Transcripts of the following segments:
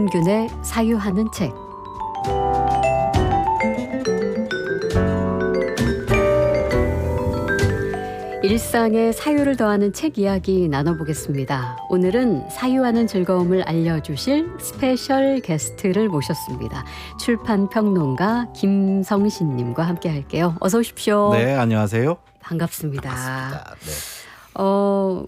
김원균의 사유하는 책. 일상에 사유를 더하는 책 이야기 나눠보겠습니다. 오늘은 사유하는 즐거움을 알려주실 스페셜 게스트를 모셨습니다. 출판평론가 김성신님과 함께 할게요. 어서 오십시오. 네, 안녕하세요. 반갑습니다. 반갑습니다. 네.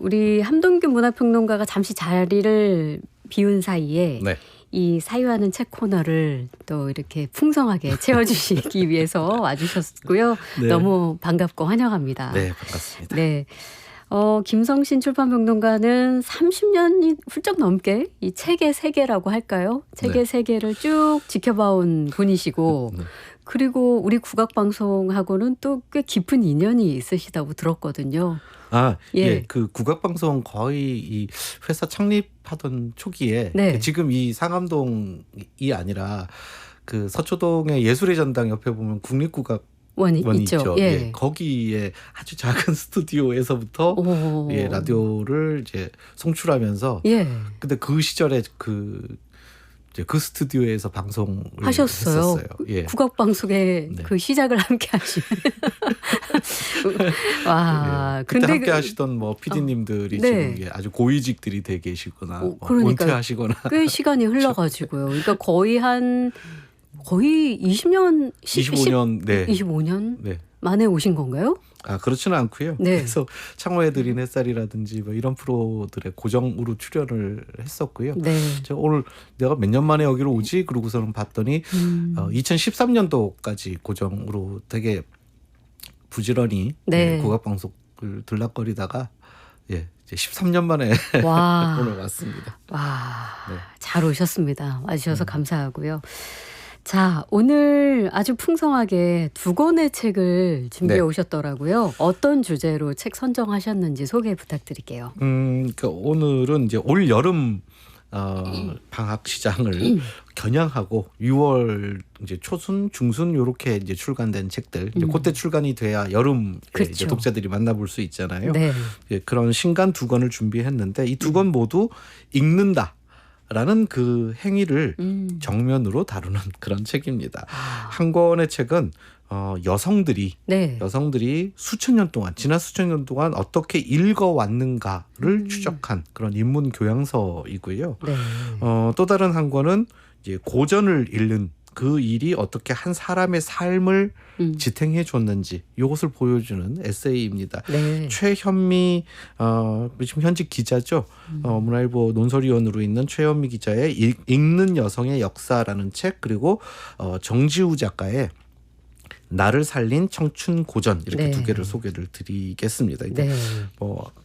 우리 함동균 문화평론가가 잠시 자리를 비운 사이에 네. 이 사유하는 책 코너를 또 이렇게 풍성하게 채워주시기 위해서 와주셨고요. 네. 너무 반갑고 환영합니다. 네, 반갑습니다. 네. 김성신 출판평론가는 30년이 훌쩍 넘게 이 책의 세계라고 할까요? 책의 네. 세계를 쭉 지켜봐온 분이시고 네. 그리고 우리 국악방송하고는 또 꽤 깊은 인연이 있으시다고 들었거든요. 예. 그 국악방송 거의 이 회사 창립하던 초기에 네. 지금 이 상암동이 아니라 그 서초동의 예술의 전당 옆에 보면 국립국악 원이 있죠. 예. 예, 거기에 아주 작은 스튜디오에서부터 오. 예, 라디오를 이제 송출하면서 예. 근데 그 시절에 그 스튜디오에서 방송을 하셨어요. 했었어요. 예. 국악방송의 네. 그 시작을 함께 하신. 와, 예. 그때 근데 함께 하시던 뭐 PD님들이 네. 지금 아주 고위직들이 돼 계시거나 그러니까 은퇴하시거나 꽤 시간이 흘러가지고요. 그러니까 거의 20년, 25년 네. 25년 네. 만에 오신 건가요? 그렇지는 않고요. 네. 그래서 창호해드린 햇살이라든지 뭐 이런 프로들의 고정으로 출연을 했었고요. 네. 오늘 내가 몇 년 만에 여기로 오지? 그러고서는 봤더니 2013년도까지 고정으로 되게 부지런히 네. 국악방송을 들락거리다가 이제 13년 만에 와. 오늘 왔습니다. 와, 네. 잘 오셨습니다. 와주셔서 감사하고요. 자, 오늘 아주 풍성하게 2권의 책을 준비해 네. 오셨더라고요. 어떤 주제로 책 선정하셨는지 소개 부탁드릴게요. 그러니까 오늘은 이제 올 여름 방학 시장을 겨냥하고 6월 이제 초순, 중순 요렇게 이제 출간된 책들. 이제 그때 출간이 돼야 여름에 그렇죠. 이제 독자들이 만나볼 수 있잖아요. 네. 예, 그런 신간 2권을 준비했는데 이 2권 모두 읽는다. 라는 그 행위를 정면으로 다루는 그런 책입니다. 한 권의 책은 여성들이 수천 년 동안 지난 수천 년 동안 어떻게 읽어왔는가를 추적한 그런 인문 교양서이고요. 네. 또 다른 한 권은 이제 고전을 읽는 그 일이 어떻게 한 사람의 삶을 지탱해 줬는지 이것을 보여주는 에세이입니다. 네. 최현미 지금 현직 기자죠. 문화일보 논설위원으로 있는 최현미 기자의 읽는 여성의 역사라는 책, 그리고 정지우 작가의 나를 살린 청춘 고전, 이렇게 네. 2개를 소개를 드리겠습니다. 네.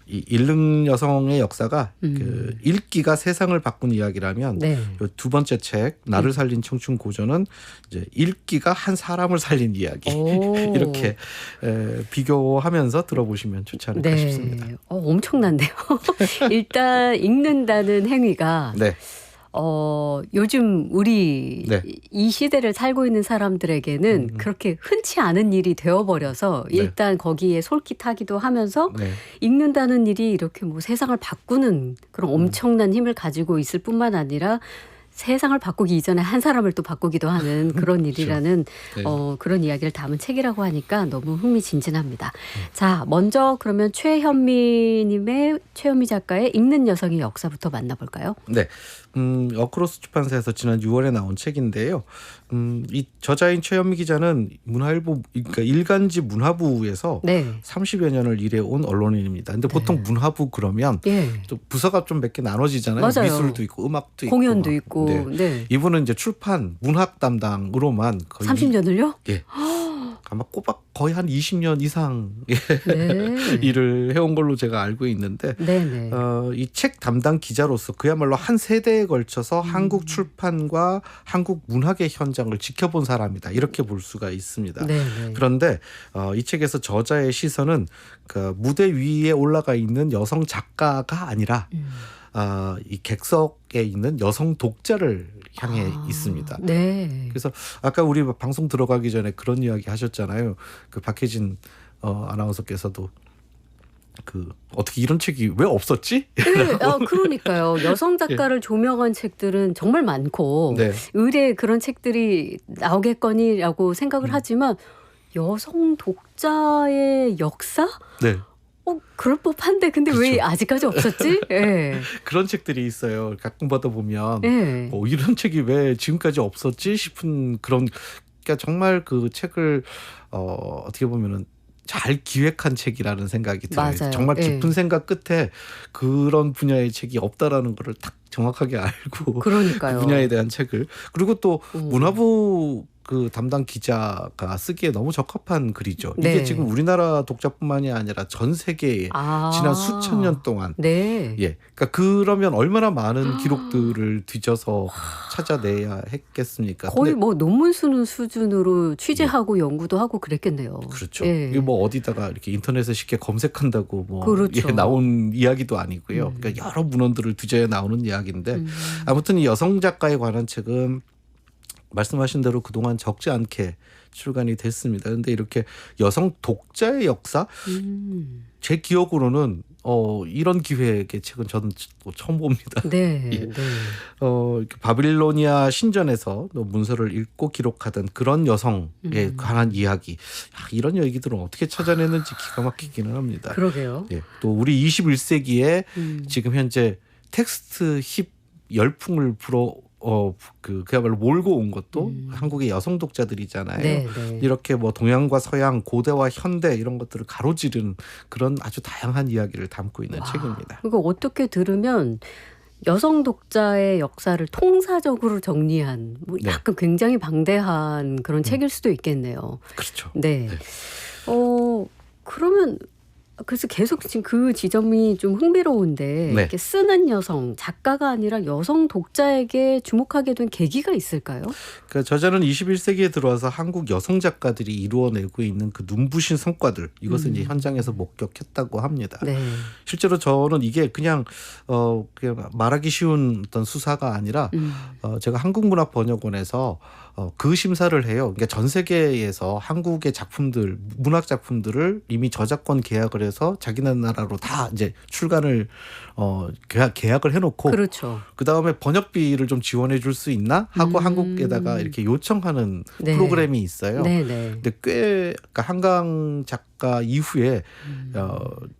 이 읽는 여성의 역사가 그 읽기가 세상을 바꾼 이야기라면 네. 이 2번째 책 나를 살린 청춘 고전은 이제 읽기가 한 사람을 살린 이야기. 오. 이렇게 비교하면서 들어보시면 좋지 않을까 싶습니다. 엄청난데요. 일단 읽는다는 행위가 네. 요즘 우리 네. 이 시대를 살고 있는 사람들에게는 그렇게 흔치 않은 일이 되어버려서 네. 일단 거기에 솔깃하기도 하면서 네. 읽는다는 일이 이렇게 뭐 세상을 바꾸는 그런 엄청난 힘을 가지고 있을 뿐만 아니라 세상을 바꾸기 이전에 한 사람을 또 바꾸기도 하는 그런 일이라는 네. 그런 이야기를 담은 책이라고 하니까 너무 흥미진진합니다. 자, 먼저 그러면 최현미 작가의 읽는 여성의 역사부터 만나볼까요? 네. 어크로스 출판사에서 지난 6월에 나온 책인데요. 이 저자인 최현미 기자는 문화일보, 그러니까 일간지 문화부에서 네. 30여 년을 일해온 언론인입니다. 근데 보통 문화부 그러면 또 부서가 좀 몇 개 나눠지잖아요. 맞아요. 미술도 있고 음악도 있고 공연도 있고. 네. 네. 이분은 이제 출판 문학 담당으로만 거의 30년을요? 예. 아마 꼬박 거의 한 20년 이상 네. 일을 해온 걸로 제가 알고 있는데 네네. 이 책 담당 기자로서 그야말로 한 세대에 걸쳐서 한국 출판과 한국 문학의 현장을 지켜본 사람이다, 이렇게 볼 수가 있습니다. 네네. 그런데 이 책에서 저자의 시선은 그 무대 위에 올라가 있는 여성 작가가 아니라 이 객석에 있는 여성 독자를 향해 있습니다. 네. 그래서 아까 우리 방송 들어가기 전에 그런 이야기 하셨잖아요. 그 박혜진 아나운서께서도 어떻게 이런 책이 왜 없었지? 네, 그러니까요. 여성 작가를 조명한 책들은 정말 많고 네. 의뢰 그런 책들이 나오겠거니라고 생각을 하지만 여성 독자의 역사? 네. 그럴 법한데 근데 왜 그렇죠. 아직까지 없었지? 예. 그런 책들이 있어요. 가끔 받아 보면 예. 이런 책이 왜 지금까지 없었지 싶은 그런 그러니까 정말 그 책을 어떻게 보면은 잘 기획한 책이라는 생각이 들어요. 맞아요. 정말 예. 깊은 생각 끝에 그런 분야의 책이 없다라는 거를 딱 정확하게 알고 그러니까요. 그 분야에 대한 책을 그리고 또 음. 문화부 그 담당 기자가 쓰기에 너무 적합한 글이죠. 이게 네. 지금 우리나라 독자뿐만이 아니라 전 세계에 지난 수천 년 동안 네. 그러니까 그러면 얼마나 많은 기록들을 뒤져서 찾아내야 했겠습니까? 거의 근데 뭐 논문 쓰는 수준으로 취재하고 연구도 하고 그랬겠네요. 그렇죠. 예. 이게 뭐 어디다가 이렇게 인터넷에 쉽게 검색한다고 뭐 그렇죠. 나온 이야기도 아니고요. 그러니까 여러 문헌들을 뒤져야 나오는 이야기인데 아무튼 이 여성 작가에 관한 책은 말씀하신 대로 그동안 적지 않게 출간이 됐습니다. 그런데 이렇게 여성 독자의 역사? 제 기억으로는 이런 기획의 책은 저는 또 처음 봅니다. 네. 예. 네. 이렇게 바빌로니아 신전에서 문서를 읽고 기록하던 그런 여성에 관한 이야기. 이런 얘기들은 어떻게 찾아내는지 기가 막히기는 합니다. 그러게요. 예. 또 우리 21세기에 지금 현재 텍스트 힙 열풍을 그야말로 몰고 온 것도 한국의 여성 독자들이잖아요. 네, 네. 이렇게 뭐 동양과 서양, 고대와 현대 이런 것들을 가로지른 그런 아주 다양한 이야기를 담고 있는 책입니다. 이거 어떻게 들으면 여성 독자의 역사를 통사적으로 정리한 뭐 네. 약간 굉장히 방대한 그런 책일 수도 있겠네요. 그렇죠. 네. 그러면 그래서 계속 지금 그 지점이 좀 흥미로운데 네. 이렇게 쓰는 여성, 작가가 아니라 여성 독자에게 주목하게 된 계기가 있을까요? 그러니까 저자는 21세기에 들어와서 한국 여성 작가들이 이루어내고 있는 그 눈부신 성과들 이것을 이제 현장에서 목격했다고 합니다. 네. 실제로 저는 이게 그냥 말하기 쉬운 어떤 수사가 아니라 제가 한국문학번역원에서 그 심사를 해요. 그러니까 전 세계에서 한국의 작품들, 문학 작품들을 이미 저작권 계약을 해서 자기네 나라로 다 이제 출간을 계약을 해놓고 그렇죠. 그 다음에 번역비를 좀 지원해 줄 수 있나 하고 한국에다가 이렇게 요청하는 네. 프로그램이 있어요. 네, 네. 근데 그러니까 한강 작가 이후에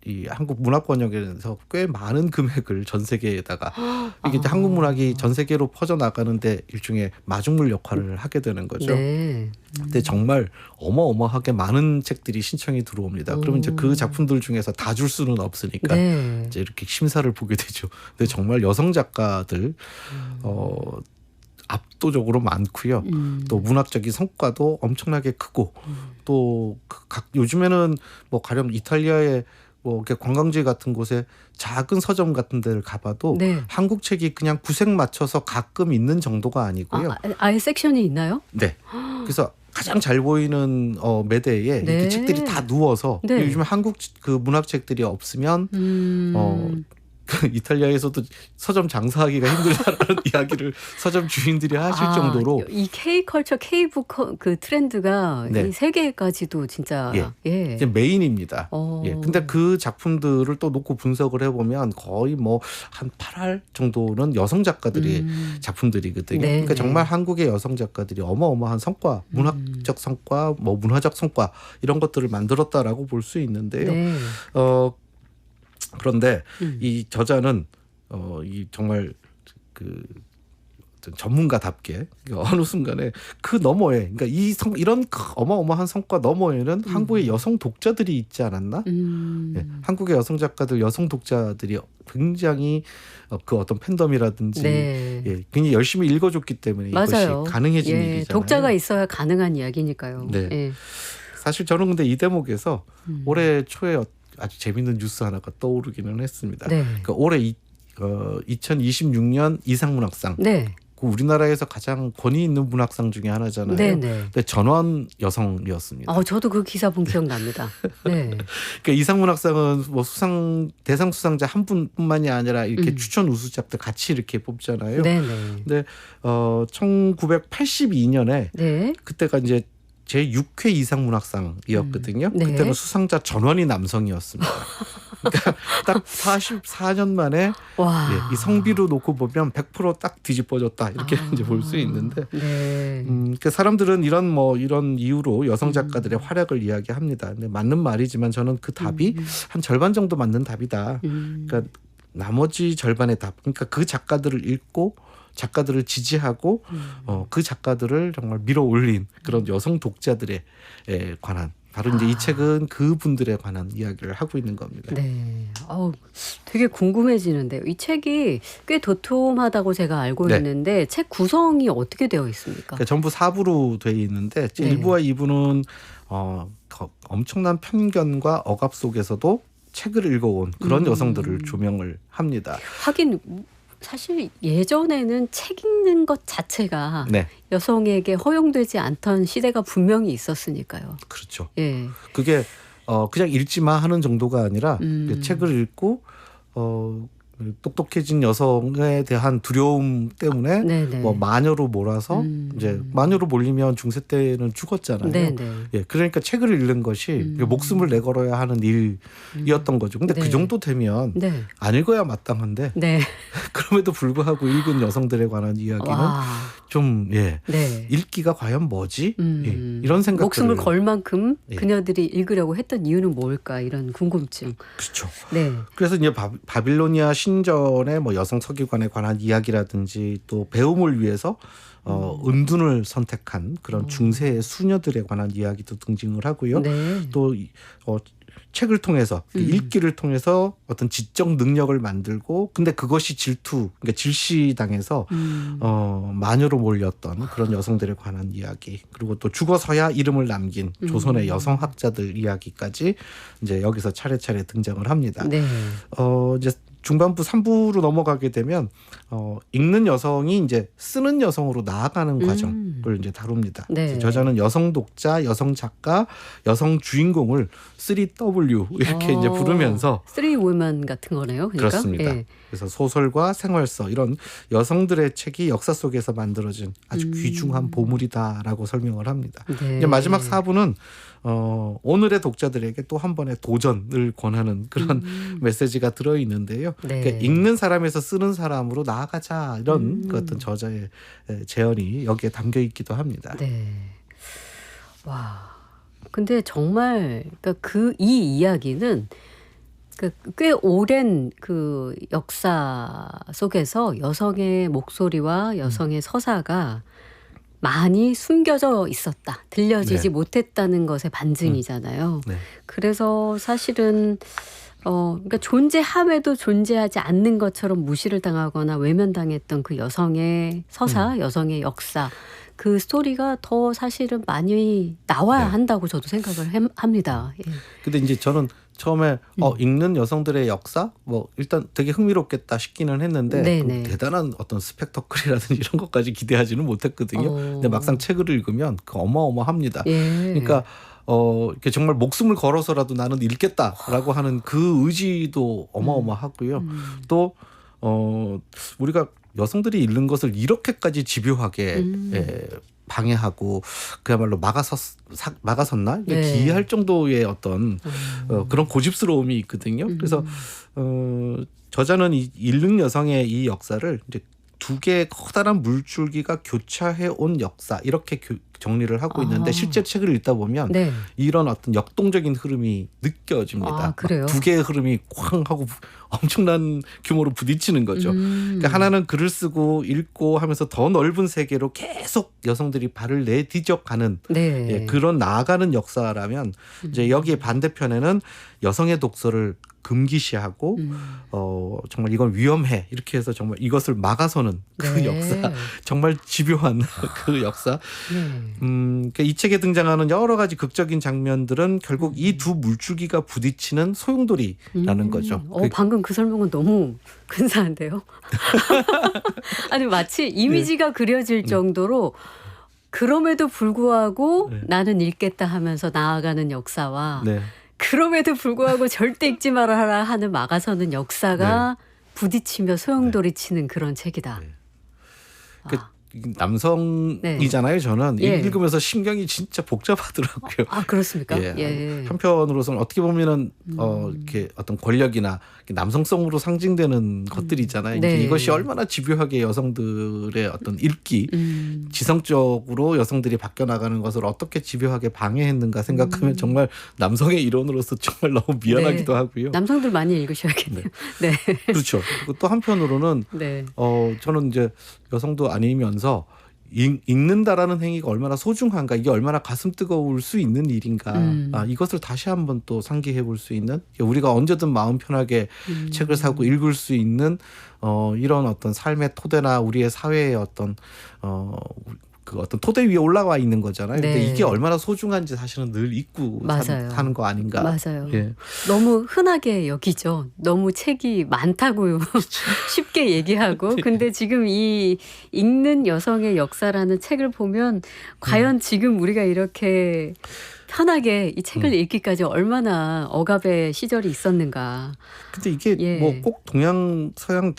이 한국 문학 번역에서 꽤 많은 금액을 전 세계에다가 이게 이제 한국 문학이 전 세계로 퍼져 나가는데 일종의 마중물 역할을 하게 되는 거죠. 네. 근데 정말 어마어마하게 많은 책들이 신청이 들어옵니다. 그러면 이제 그 작품들 중에서 다 줄 수는 없으니까 네. 이제 이렇게 심사를 보게 되죠. 근데 정말 여성 작가들 압도적으로 많고요. 또 문학적인 성과도 엄청나게 크고 또 요즘에는 뭐 가령 이탈리아의 뭐 이렇게 관광지 같은 곳에 작은 서점 같은 데를 가봐도 네. 한국 책이 그냥 구색 맞춰서 가끔 있는 정도가 아니고요. 아예 섹션이 있나요? 네. 그래서 가장 잘 보이는 매대에 네. 이렇게 책들이 다 누워서 네. 요즘 한국 그 문학책들이 없으면 이탈리아에서도 서점 장사하기가 힘들다라는 이야기를 서점 주인들이 하실 정도로 이 K컬처, K북 그 트렌드가 네. 이 세계까지도 진짜 예. 이제 메인입니다. 어. 예. 근데 그 작품들을 또 놓고 분석을 해보면 거의 뭐 한 8할 정도는 여성 작가들의 작품들이거든요. 네, 그러니까 네. 정말 한국의 여성 작가들이 어마어마한 성과, 문학적 성과, 뭐 문화적 성과 이런 것들을 만들었다라고 볼 수 있는데요. 네. 그런데 이 저자는 이 정말 그 어떤 전문가답게 어느 순간에 그 너머에 그러니까 이런 어마어마한 성과 너머에는 한국의 여성 독자들이 있지 않았나? 예, 한국의 여성 작가들, 여성 독자들이 굉장히 그 어떤 팬덤이라든지 네. 예, 굉장히 열심히 읽어줬기 때문에 맞아요. 이것이 가능해진 예, 일이잖아요. 독자가 있어야 가능한 이야기니까요. 네. 예. 사실 저는 근데 이 대목에서 올해 초에 아주 재밌는 뉴스 하나가 떠오르기는 했습니다. 네. 그러니까 올해 2026년 이상문학상. 네. 그 우리나라에서 가장 권위 있는 문학상 중에 하나잖아요. 네, 네. 근데 전원 여성이었습니다. 저도 그 기사 본 기억납니다. 네. 그러니까 이상문학상은 뭐 대상 수상자 한 분뿐만이 아니라 이렇게 추천 우수작들 같이 이렇게 뽑잖아요. 네, 네. 근데 1982년에 네. 그때가 이제 제6회 이상문학상이었거든요. 네. 그때는 수상자 전원이 남성이었습니다. 그러니까 딱 44년 만에 와. 이 성비로 놓고 보면 100%딱 뒤집어졌다 이렇게 이제 볼 수 있는데, 네. 그 사람들은 이런 이유로 여성 작가들의 활약을 이야기합니다. 근데 맞는 말이지만 저는 그 답이 한 절반 정도 맞는 답이다. 그러니까 나머지 절반의 답, 그러니까 그 작가들을 읽고 작가들을 지지하고 그 작가들을 정말 밀어올린 그런 여성 독자들에 관한, 바로 이제 이 책은 그분들에 관한 이야기를 하고 있는 겁니다. 네. 되게 궁금해지는데요. 이 책이 꽤 도톰하다고 제가 알고 네. 있는데 책 구성이 어떻게 되어 있습니까? 그러니까 전부 4부로 되어 있는데 네. 1부와 2부는 엄청난 편견과 억압 속에서도 책을 읽어온 그런 여성들을 조명을 합니다. 하긴 사실 예전에는 책 읽는 것 자체가 네, 여성에게 허용되지 않던 시대가 분명히 있었으니까요. 그렇죠. 예. 그게 그냥 읽지마 하는 정도가 아니라 그 책을 읽고 똑똑해진 여성에 대한 두려움 때문에 네네. 뭐 마녀로 몰아서 이제 마녀로 몰리면 중세 때는 죽었잖아요. 네네. 예, 그러니까 책을 읽는 것이 목숨을 내걸어야 하는 일이었던 거죠. 근데 네. 그 정도 되면 네. 안 읽어야 마땅한데 네. 그럼에도 불구하고 읽은 여성들에 관한 이야기는 와. 좀 네. 읽기가 과연 뭐지? 이런 생각들을 목숨을 걸 만큼 예. 그녀들이 읽으려고 했던 이유는 뭘까 이런 궁금증. 그렇죠. 네. 그래서 이제 바빌로니아 신전의 뭐 여성 서기관에 관한 이야기라든지 또 배움을 위해서 은둔을 선택한 그런 중세의 수녀들에 관한 이야기도 등장을 하고요. 네. 또 책을 통해서 읽기를 통해서 어떤 지적 능력을 만들고, 근데 그것이 그러니까 질시당해서 마녀로 몰렸던 그런 여성들에 관한 이야기, 그리고 또 죽어서야 이름을 남긴 조선의 여성학자들 이야기까지 이제 여기서 차례차례 등장을 합니다. 네. 이제 중반부 3부로 넘어가게 되면 읽는 여성이 이제 쓰는 여성으로 나아가는 과정을 이제 다룹니다. 네. 저자는 여성 독자, 여성 작가, 여성 주인공을 3W 이렇게 이제 부르면서 쓰리 우먼 같은 거네요. 그러니까? 그렇습니다. 예. 그래서 소설과 생활서, 이런 여성들의 책이 역사 속에서 만들어진 아주 귀중한 보물이다라고 설명을 합니다. 네. 이제 마지막 4부는 오늘의 독자들에게 또 한 번의 도전을 권하는 그런 메시지가 들어있는데요. 네. 그러니까 읽는 사람에서 쓰는 사람으로 나아가자, 이런 그 어떤 저자의 제언이 여기에 담겨 있기도 합니다. 네. 와. 근데 정말 그러니까 이 이야기는 꽤 오랜 그 역사 속에서 여성의 목소리와 여성의 서사가 많이 숨겨져 있었다, 들려지지 네. 못했다는 것의 반증이잖아요. 네. 그래서 사실은 그러니까 존재함에도 존재하지 않는 것처럼 무시를 당하거나 외면당했던 그 여성의 서사, 여성의 역사, 그 스토리가 더 사실은 많이 나와야 네. 한다고 저도 생각을 합니다. 예. 근데 이제 저는 처음에 읽는 여성들의 역사 뭐 일단 되게 흥미롭겠다 싶기는 했는데 네네. 대단한 어떤 스펙터클이라든지 이런 것까지 기대하지는 못했거든요. 근데 막상 책을 읽으면 그 어마어마합니다. 예. 그러니까 이렇게 정말 목숨을 걸어서라도 나는 읽겠다라고 하는 그 의지도 어마어마하고요. 또 우리가 여성들이 읽는 것을 이렇게까지 집요하게 방해하고 그야말로 막아섰나? 네. 기이할 정도의 어떤 그런 고집스러움이 있거든요. 그래서 저자는 이 읽는 여성의 이 역사를 이제 두 개의 커다란 물줄기가 교차해 온 역사, 이렇게 정리를 하고 있는데 실제 책을 읽다 보면 네. 이런 어떤 역동적인 흐름이 느껴집니다. 그래요? 두 개의 흐름이 쾅 하고 엄청난 규모로 부딪히는 거죠. 그러니까 하나는 글을 쓰고 읽고 하면서 더 넓은 세계로 계속 여성들이 발을 내디뎌가는 네. 그런 나아가는 역사라면 이제 여기에 반대편에는 여성의 독서를 금기시하고 정말 이건 위험해, 이렇게 해서 정말 이것을 막아서는 그 네. 역사, 정말 집요한 그 역사. 네. 그러니까 이 책에 등장하는 여러 가지 극적인 장면들은 결국 이 두 물줄기가 부딪히는 소용돌이라는 거죠. 방금 그 설명은 너무 근사한데요. 아니 마치 이미지가 그려질 정도로 그럼에도 불구하고 네. 나는 읽겠다 하면서 나아가는 역사와 네. 그럼에도 불구하고 절대 읽지 말아라 하는 막아서는 역사가 부딪히며 소용돌이 치는 그런 책이다. 네. 남성이잖아요. 저는 예. 읽으면서 심경이 진짜 복잡하더라고요. 아 그렇습니까? 예. 예. 한편으로서는 어떻게 보면은 이렇게 어떤 권력이나 남성성으로 상징되는 것들이 있잖아요. 네. 이제 이것이 얼마나 집요하게 여성들의 어떤 읽기, 지성적으로 여성들이 바뀌어 나가는 것을 어떻게 집요하게 방해했는가 생각하면 정말 남성의 일원으로서 정말 너무 미안하기도 네. 하고요. 남성들 많이 읽으셔야겠네요. 네. 그렇죠. 그리고 또 한편으로는 네. 저는 이제 여성도 아니면서 읽는다라는 행위가 얼마나 소중한가, 이게 얼마나 가슴 뜨거울 수 있는 일인가, 이것을 다시 한번 또 상기해 볼 수 있는, 우리가 언제든 마음 편하게 책을 사고 읽을 수 있는 이런 어떤 삶의 토대나 우리의 사회의 어떤 그 어떤 토대 위에 올라와 있는 거잖아요. 네. 근데 이게 얼마나 소중한지 사실은 늘 잊고 맞아요. 사는 거 아닌가. 맞아요. 예. 너무 흔하게 여기죠. 너무 책이 많다고요. 쉽게 얘기하고. 근데 지금 이 읽는 여성의 역사라는 책을 보면 과연 지금 우리가 이렇게 편하게 이 책을 읽기까지 얼마나 억압의 시절이 있었는가. 근데 이게 예. 뭐 꼭 동양 서양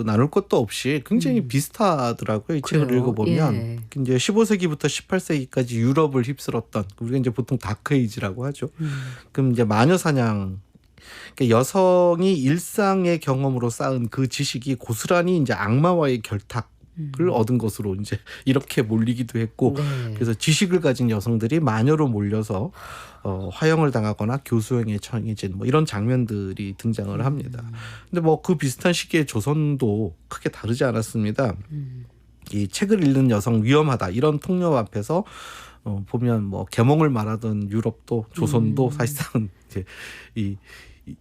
나눌 것도 없이 굉장히 비슷하더라고요. 이 책을 그래요. 읽어보면 예. 이제 15세기부터 18세기까지 유럽을 휩쓸었던, 우리가 이제 보통 다크에이지라고 하죠. 그럼 이제 마녀 사냥, 그러니까 여성이 일상의 경험으로 쌓은 그 지식이 고스란히 이제 악마와의 결탁을 얻은 것으로 이제 이렇게 몰리기도 했고, 네. 그래서 지식을 가진 여성들이 마녀로 몰려서 화형을 당하거나 교수형에 처해진 뭐 이런 장면들이 등장을 합니다. 근데 뭐 그 비슷한 시기에 조선도 크게 다르지 않았습니다. 이 책을 읽는 여성 위험하다, 이런 통념 앞에서 보면 뭐 계몽을 말하던 유럽도 조선도 사실상 이제 이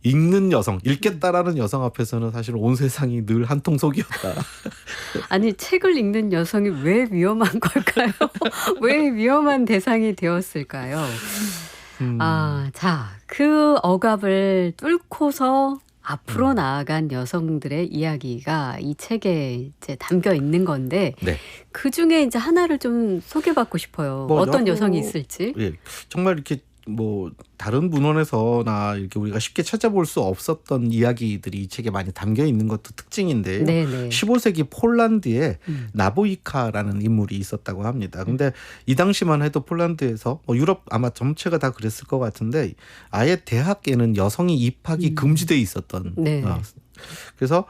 읽는 여성, 읽겠다라는 여성 앞에서는 사실 온 세상이 늘 한통속이었다. 아니 책을 읽는 여성이 왜 위험한 걸까요? 왜 위험한 대상이 되었을까요? 자, 그 억압을 뚫고서 앞으로 나아간 여성들의 이야기가 이 책에 이제 담겨 있는 건데, 네. 그 중에 이제 하나를 좀 소개받고 싶어요. 뭐 어떤 여러- 여성이 있을지. 예, 정말 이렇게 뭐 다른 문헌에서나 이렇게 우리가 쉽게 찾아볼 수 없었던 이야기들이 이 책에 많이 담겨 있는 것도 특징인데요. 네네. 15세기 폴란드에 나보이카라는 인물이 있었다고 합니다. 근데 이 당시만 해도 폴란드에서 뭐 유럽 아마 전체가 다 그랬을 것 같은데, 아예 대학에는 여성이 입학이 금지돼 있었던. 네. 그래서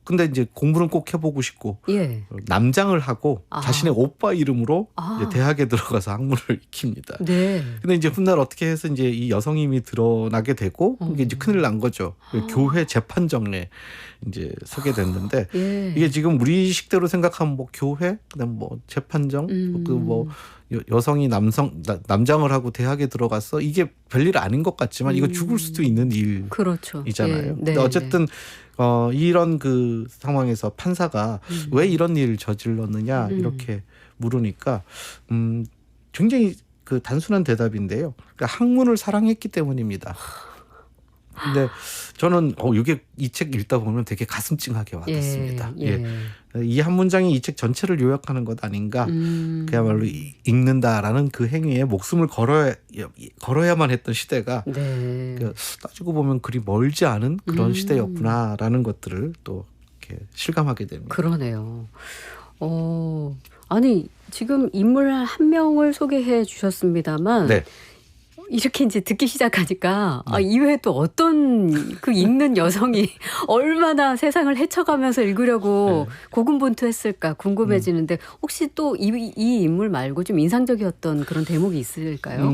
근데 이제 공부는 꼭 해보고 싶고 예. 남장을 하고 자신의 오빠 이름으로 이제 대학에 들어가서 학문을 익힙니다. 네. 근데 이제 훗날 어떻게 해서 이제 이 여성임이 드러나게 되고, 이게 이제 큰일 난 거죠. 교회 재판정에 이제 서게 됐는데, 예. 이게 지금 우리 식대로 생각하면 뭐 교회, 그다음 뭐 재판정, 그 뭐 여성이 남장을 하고 대학에 들어갔어, 이게 별일 아닌 것 같지만 이거 죽을 수도 있는 그렇죠. 일이잖아요. 예. 근데 네, 어쨌든 이런 그 상황에서 판사가 왜 이런 일을 저질렀느냐 이렇게 물으니까 굉장히 그 단순한 대답인데요. 그러니까 학문을 사랑했기 때문입니다. 근데 저는 이게 이 책 읽다 보면 되게 가슴 찡하게 와닿습니다. 예. 이 한 문장이 이 책 전체를 요약하는 것 아닌가. 그야말로 읽는다라는 그 행위에 목숨을 걸어야만 했던 시대가 네. 따지고 보면 그리 멀지 않은 그런 시대였구나라는 것들을 또 이렇게 실감하게 됩니다. 그러네요. 아니 지금 인물 한 명을 소개해 주셨습니다만 네. 이렇게 이제 듣기 시작하니까 이외에 또 어떤 그 읽는 여성이 얼마나 세상을 헤쳐가면서 읽으려고 고군분투했을까 궁금해지는데, 혹시 또 이 인물 말고 좀 인상적이었던 그런 대목이 있을까요?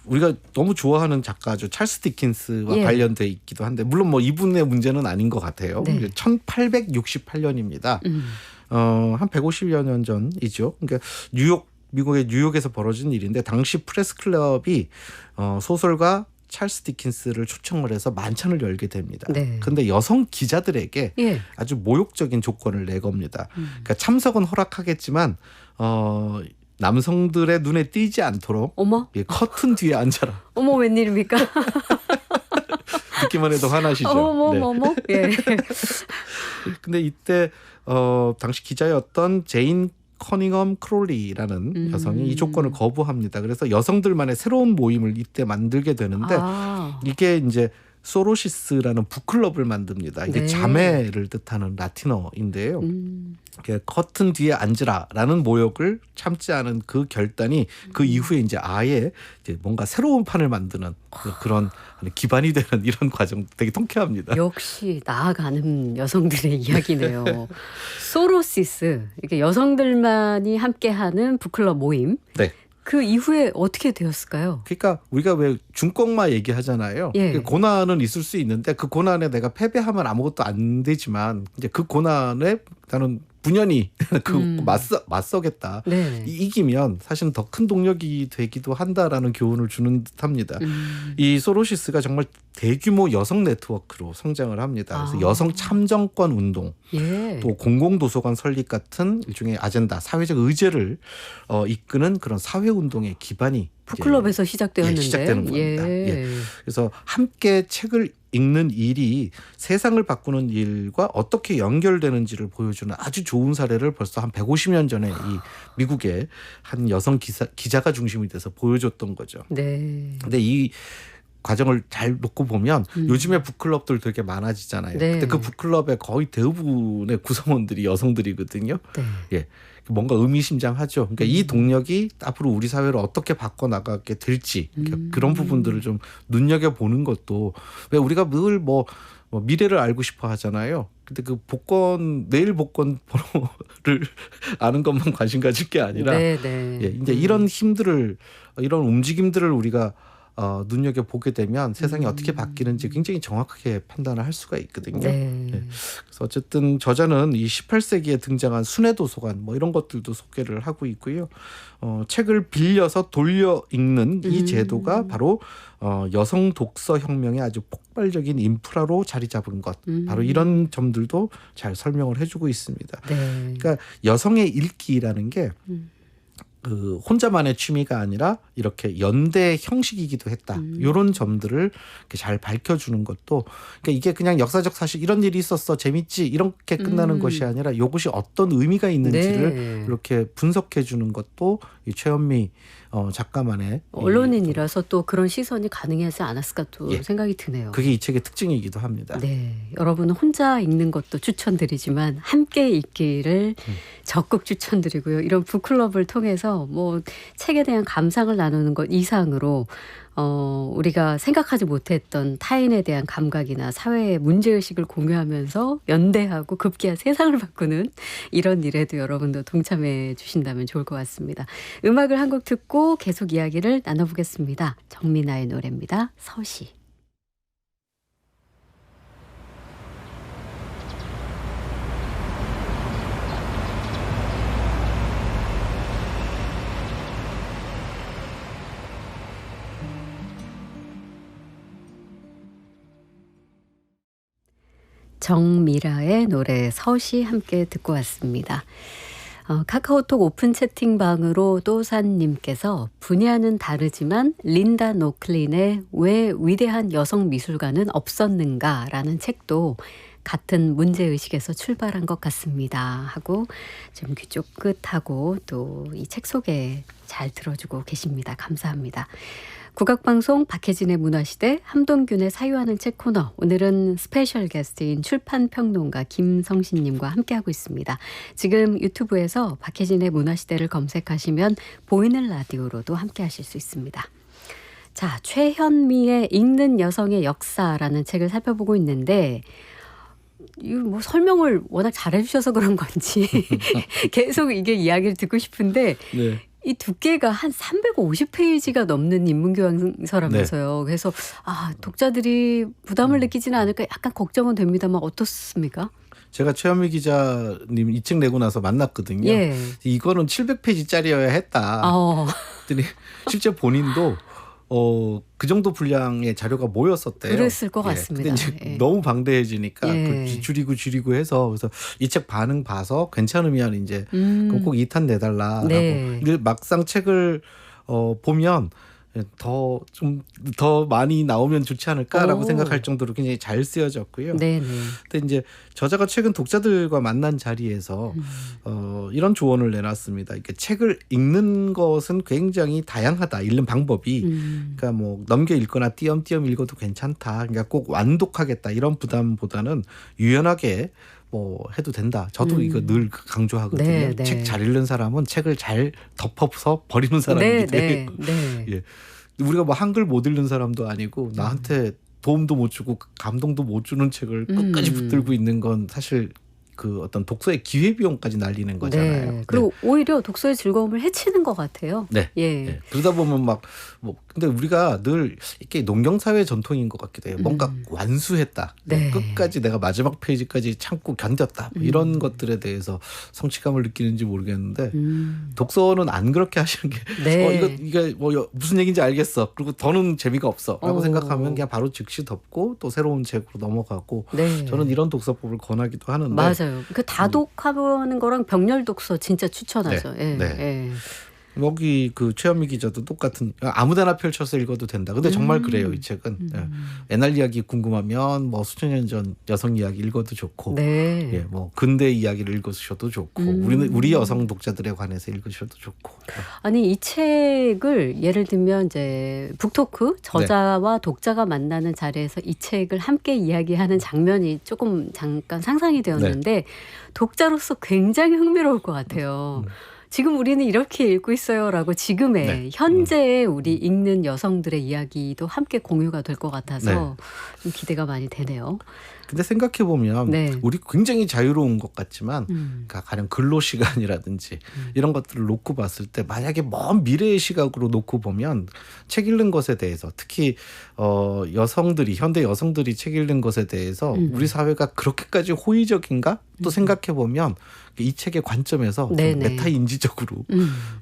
우리가 너무 좋아하는 작가죠. 찰스 디킨스와 예. 관련돼 있기도 한데, 물론 뭐 이분의 문제는 아닌 것 같아요. 네. 1868년입니다. 한 150여 년 전이죠. 그러니까 미국의 뉴욕에서 벌어진 일인데, 당시 프레스 클럽이 소설가 찰스 디킨스를 초청을 해서 만찬을 열게 됩니다. 네. 그런데 여성 기자들에게 예. 아주 모욕적인 조건을 내겁니다. 그러니까 참석은 허락하겠지만 남성들의 눈에 띄지 않도록 어머, 커튼 뒤에 앉아라. 어머 웬일입니까? 듣기만 해도 화나시죠. 어머, 예. 근데 이때 당시 기자였던 제인 커닝엄 크롤리라는 여성이 이 조건을 거부합니다. 그래서 여성들만의 새로운 모임을 이때 만들게 되는데, 이게 이제 소로시스라는 북클럽을 만듭니다. 이게 네. 자매를 뜻하는 라틴어인데요. 이게 커튼 뒤에 앉으라라는 모욕을 참지 않은 그 결단이 그 이후에 이제 아예 이제 뭔가 새로운 판을 만드는 그런 기반이 되는 이런 과정 되게 통쾌합니다. 역시 나아가는 여성들의 이야기네요. 소로시스, 이게 여성들만이 함께하는 북클럽 모임. 네. 그 이후에 어떻게 되었을까요? 그러니까 우리가 왜 중꺾마 얘기하잖아요. 예. 고난은 있을 수 있는데 그 고난에 내가 패배하면 아무것도 안 되지만 이제 그 고난에 나는 분연히 맞서겠다. 네. 이기면 사실은 더 큰 동력이 되기도 한다라는 교훈을 주는 듯합니다. 이 소로시스가 정말 대규모 여성 네트워크로 성장을 합니다. 그래서 여성 참정권 운동, 예. 또 공공도서관 설립 같은 일종의 아젠다, 사회적 의제를 이끄는 그런 사회운동의 기반이 북클럽에서 시작되었는데. 시작되는 겁니다. 그래서 함께 책을 읽는 일이 세상을 바꾸는 일과 어떻게 연결되는지를 보여주는 아주 좋은 사례를 벌써 한 150년 전에 이 미국의 한 여성 기자가 중심이 돼서 보여줬던 거죠. 네. 근데 이 과정을 잘 놓고 보면 요즘에 북클럽들 되게 많아지잖아요. 네. 근데 그 북클럽의 거의 대부분의 구성원들이 여성들이거든요. 네. 예. 뭔가 의미심장하죠. 그러니까 이 동력이 앞으로 우리 사회를 어떻게 바꿔나가게 될지 그런 부분들을 좀 눈여겨보는 것도 왜 우리가 늘 뭐 미래를 알고 싶어 하잖아요. 근데 그 내일 복권 번호를 아는 것만 관심 가질 게 아니라 네. 예, 이제 이런 움직임들을 우리가 눈여겨 보게 되면 세상이 어떻게 바뀌는지 굉장히 정확하게 판단을 할 수가 있거든요. 네. 예. 그래서 어쨌든 저자는 이 18세기에 등장한 순회도서관 뭐 이런 것들도 소개를 하고 있고요. 책을 빌려서 돌려 읽는 이 제도가 바로 여성 독서 혁명의 아주 폭발적인 인프라로 자리 잡은 것. 바로 이런 점들도 잘 설명을 해주고 있습니다. 네. 그러니까 여성의 읽기라는 게 그 혼자만의 취미가 아니라 이렇게 연대 형식이기도 했다. 이런 점들을 이렇게 잘 밝혀주는 것도 그러니까 이게 그냥 역사적 사실 이런 일이 있었어 재밌지 이렇게 끝나는 것이 아니라 이것이 어떤 의미가 있는지를 네. 이렇게 분석해주는 것도 이 최현미 작가만의 언론인이라서 또 그런 시선이 가능하지 않았을까 또 예. 생각이 드네요. 그게 이 책의 특징이기도 합니다. 네, 여러분은 혼자 읽는 것도 추천드리지만 함께 읽기를 적극 추천드리고요. 이런 북클럽을 통해서 뭐 책에 대한 감상을 나누는 것 이상으로 우리가 생각하지 못했던 타인에 대한 감각이나 사회의 문제의식을 공유하면서 연대하고 급기야 세상을 바꾸는 이런 일에도 여러분도 동참해 주신다면 좋을 것 같습니다. 음악을 한 곡 듣고 계속 이야기를 나눠보겠습니다. 정민아의 노래입니다. 서시. 정미라의 노래 서시 함께 듣고 왔습니다. 카카오톡 오픈 채팅방으로 또산님께서 분야는 다르지만 린다 노클린의 왜 위대한 여성 미술가는 없었는가라는 책도 같은 문제의식에서 출발한 것 같습니다 하고 좀 귀 쫑긋하고 또 이 책 소개 잘 들어주고 계십니다. 감사합니다. 국악방송 박혜진의 문화시대 함동균의 사유하는 책 코너 오늘은 스페셜 게스트인 출판평론가 김성신님과 함께하고 있습니다. 지금 유튜브에서 박혜진의 문화시대를 검색하시면 보이는 라디오로도 함께하실 수 있습니다. 자, 최현미의 읽는 여성의 역사라는 책을 살펴보고 있는데 이거 뭐 설명을 워낙 잘해주셔서 그런 건지 계속 이게 이야기를 듣고 싶은데 네. 이 두께가 한 350페이지가 넘는 인문교양서라면서요. 그래서 독자들이 부담을 느끼지는 않을까 약간 걱정은 됩니다만 어떻습니까? 제가 최현미 기자님 이 책 내고 나서 만났거든요. 예. 이거는 700페이지짜리여야 했다. 그랬더니 실제 본인도 그 정도 분량의 자료가 모였었대요. 그랬을 것 같습니다. 근데 이제 예. 너무 방대해지니까 예. 줄이고 해서 그래서 이 책 반응 봐서 괜찮으면 이제 꼭 2탄 내달라라고. 네. 근데 막상 책을 보면 좀 더 많이 나오면 좋지 않을까라고 오. 생각할 정도로 굉장히 잘 쓰여졌고요. 네네. 근데 이제 저자가 최근 독자들과 만난 자리에서 이런 조언을 내놨습니다. 이렇게 책을 읽는 것은 굉장히 다양하다. 읽는 방법이 그러니까 뭐 넘겨 읽거나 띄엄띄엄 읽어도 괜찮다. 그러니까 꼭 완독하겠다 이런 부담보다는 유연하게 뭐 해도 된다. 저도 이거 늘 강조하거든요. 네, 네. 책 잘 읽는 사람은 책을 잘 덮어서 버리는 사람이기 네, 때문에 네, 네. 예. 우리가 뭐 한글 못 읽는 사람도 아니고 나한테 도움도 못 주고 감동도 못 주는 책을 끝까지 붙들고 있는 건 사실 그 어떤 독서의 기회비용까지 날리는 거잖아요. 네. 그리고 오히려 독서의 즐거움을 해치는 것 같아요. 네. 예. 네. 그러다 보면 막 뭐 근데 우리가 늘 이렇게 농경사회 전통인 것 같기도 해요. 뭔가 완수했다. 네. 끝까지 내가 마지막 페이지까지 참고 견뎠다. 뭐 이런 것들에 대해서 성취감을 느끼는지 모르겠는데 독서는 안 그렇게 하시는 게 네. 이게 뭐 무슨 얘기인지 알겠어. 그리고 더는 재미가 없어라고 어. 생각하면 그냥 바로 즉시 덮고 또 새로운 책으로 넘어가고 네. 저는 이런 독서법을 권하기도 하는데 맞아요. 그 다독하는 거랑 병렬 독서 진짜 추천하죠. 네. 예. 네. 예. 여기 그 최현미 기자도 똑같은 아무데나 펼쳐서 읽어도 된다. 근데 정말 그래요 이 책은. 예. 옛날 이야기 궁금하면 뭐 수천 년 전 여성 이야기 읽어도 좋고, 네. 예, 뭐 근대 이야기를 읽으셔도 좋고, 우리 여성 독자들에 관해서 읽으셔도 좋고. 아니 이 책을 예를 들면 이제 북토크 저자와 독자가 만나는 자리에서 이 책을 함께 이야기하는 장면이 조금 잠깐 상상이 되었는데 독자로서 굉장히 흥미로울 것 같아요. 지금 우리는 이렇게 읽고 있어요라고 지금의 네. 현재의 우리 읽는 여성들의 이야기도 함께 공유가 될 것 같아서 네. 좀 기대가 많이 되네요. 근데 생각해 보면 네. 우리 굉장히 자유로운 것 같지만 그러니까 가령 근로 시간이라든지 이런 것들을 놓고 봤을 때 만약에 먼 미래의 시각으로 놓고 보면 책 읽는 것에 대해서 특히 여성들이 현대 여성들이 책 읽는 것에 대해서 우리 사회가 그렇게까지 호의적인가 또 생각해 보면 이 책의 관점에서 좀 네네. 메타 인지적으로